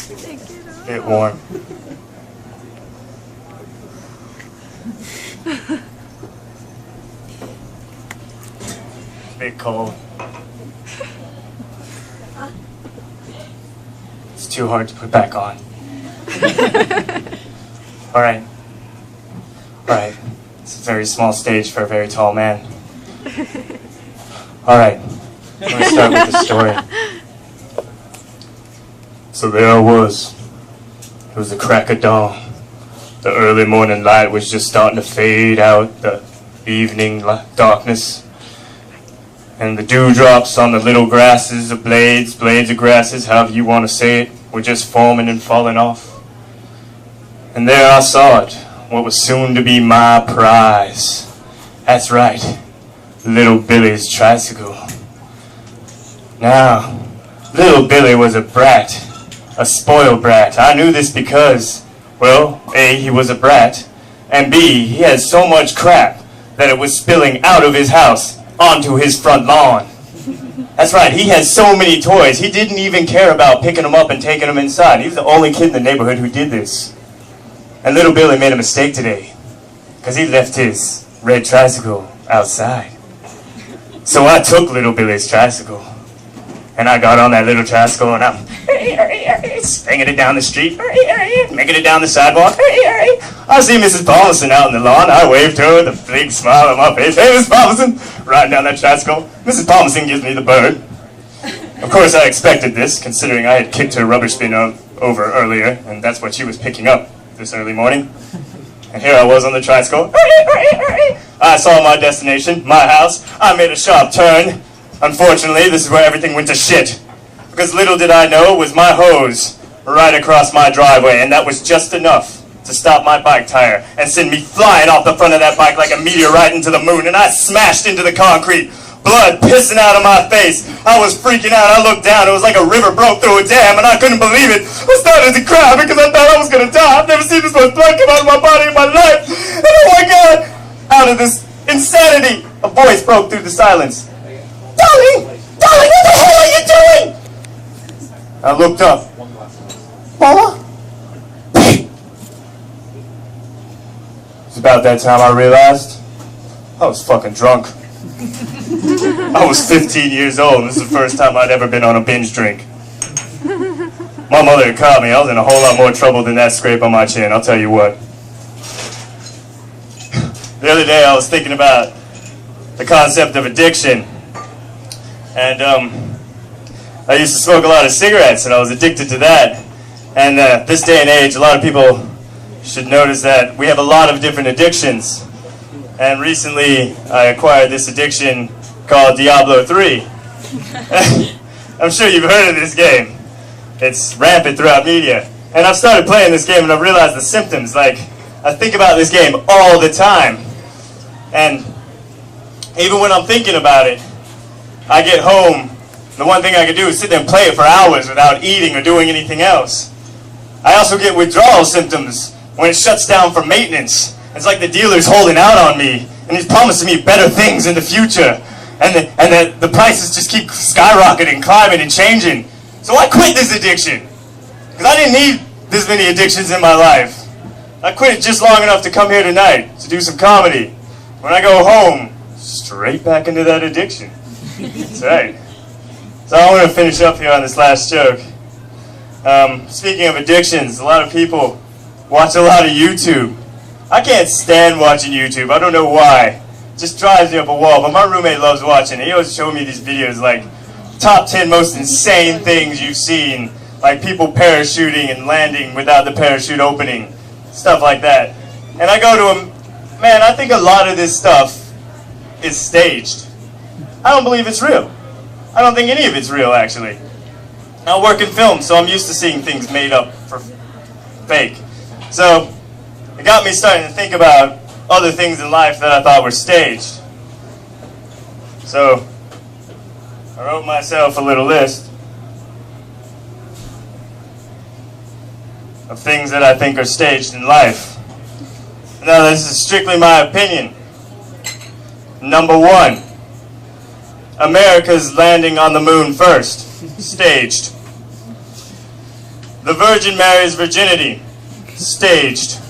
Bit warm. Bit cold. It's too hard to put back on. Alright. Alright. It's a very small stage for a very tall man. Alright. I'm going to start with the story. So there I was. It was the crack of dawn. The early morning light was just starting to fade out, the evening darkness. And the dewdrops on the little grasses, the blades of grasses, however you want to say it, were just forming and falling off. And there I saw it, what was soon to be my prize. That's right, little Billy's tricycle. Now, little Billy was a brat, a spoiled brat. I knew this because, well, A, he was a brat, and B, he had so much crap that it was spilling out of his house onto his front lawn. That's right, he had so many toys, he didn't even care about picking them up and taking them inside. He was the only kid in the neighborhood who did this. And little Billy made a mistake today, because he left his red tricycle outside. So I took little Billy's tricycle, and I got on that little tricycle, and I'm swinging it down the street, making it down the sidewalk. I see Mrs. Paulson out on the lawn. I waved to her with a big smile on my face. Hey, Mrs. Paulson, riding down that tricycle. Mrs. Paulson gives me the bird. Of course, I expected this, considering I had kicked her rubbish bin over earlier, and that's what she was picking up this early morning. And here I was on the tricycle. I saw my destination, my house. I made a sharp turn. Unfortunately, this is where everything went to shit. Because little did I know it was my hose right across my driveway, and that was just enough to stop my bike tire and send me flying off the front of that bike like a meteorite into the moon, and I smashed into the concrete, blood pissing out of my face. I was freaking out. I looked down. It was like a river broke through a dam, and I couldn't believe it. I started to cry because I thought I was going to die. I've never seen this much blood come out of my body in my life. And oh my God, out of this insanity, a voice broke through the silence. Darling, what the hell are you doing? I looked up. Mama? It's about that time I realized I was fucking drunk. I was 15 years old, and this is the first time I'd ever been on a binge drink. My mother had caught me. I was in a whole lot more trouble than that scrape on my chin, I'll tell you what. The other day I was thinking about the concept of addiction. And I used to smoke a lot of cigarettes, and I was addicted to that. And this day and age, a lot of people should notice that we have a lot of different addictions. And recently, I acquired this addiction called Diablo 3. I'm sure you've heard of this game. It's rampant throughout media. And I've started playing this game, and I've realized the symptoms. Like, I think about this game all the time. And even when I'm thinking about it, I get home, the one thing I can do is sit there and play it for hours without eating or doing anything else. I also get withdrawal symptoms when it shuts down for maintenance. It's like the dealer's holding out on me, and he's promising me better things in the future. And the prices just keep skyrocketing, climbing, and changing. So I quit this addiction. Because I didn't need this many addictions in my life. I quit it just long enough to come here tonight to do some comedy. When I go home, straight back into that addiction. That's right. So I want to finish up here on this last joke. Speaking of addictions, a lot of people watch a lot of YouTube. I can't stand watching YouTube. I don't know why. It just drives me up a wall. But my roommate loves watching it. He always shows me these videos like top 10 most insane things you've seen. Like people parachuting and landing without the parachute opening. Stuff like that. And I go to him, man, I think a lot of this stuff is staged. I don't believe it's real. I don't think any of it's real, actually. I work in film, so I'm used to seeing things made up for fake. So it got me starting to think about other things in life that I thought were staged. So I wrote myself a little list of things that I think are staged in life. Now, this is strictly my opinion. Number 1, America's landing on the moon first. Staged. The Virgin marries virginity. Staged.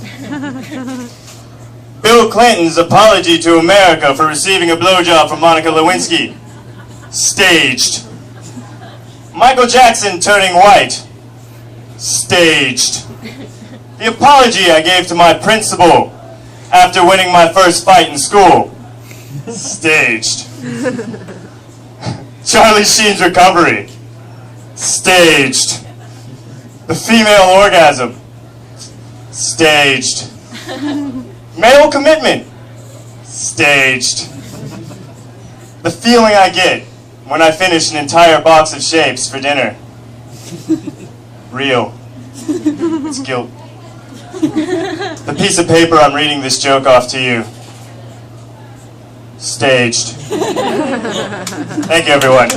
Bill Clinton's apology to America for receiving a blowjob from Monica Lewinsky. Staged. Michael Jackson turning white. Staged. The apology I gave to my principal after winning my first fight in school. Staged. Charlie Sheen's recovery. Staged. The female orgasm. Staged. Male commitment. Staged. The feeling I get when I finish an entire box of shapes for dinner. Real. It's guilt. The piece of paper I'm reading this joke off to you. Staged. Thank you, everyone.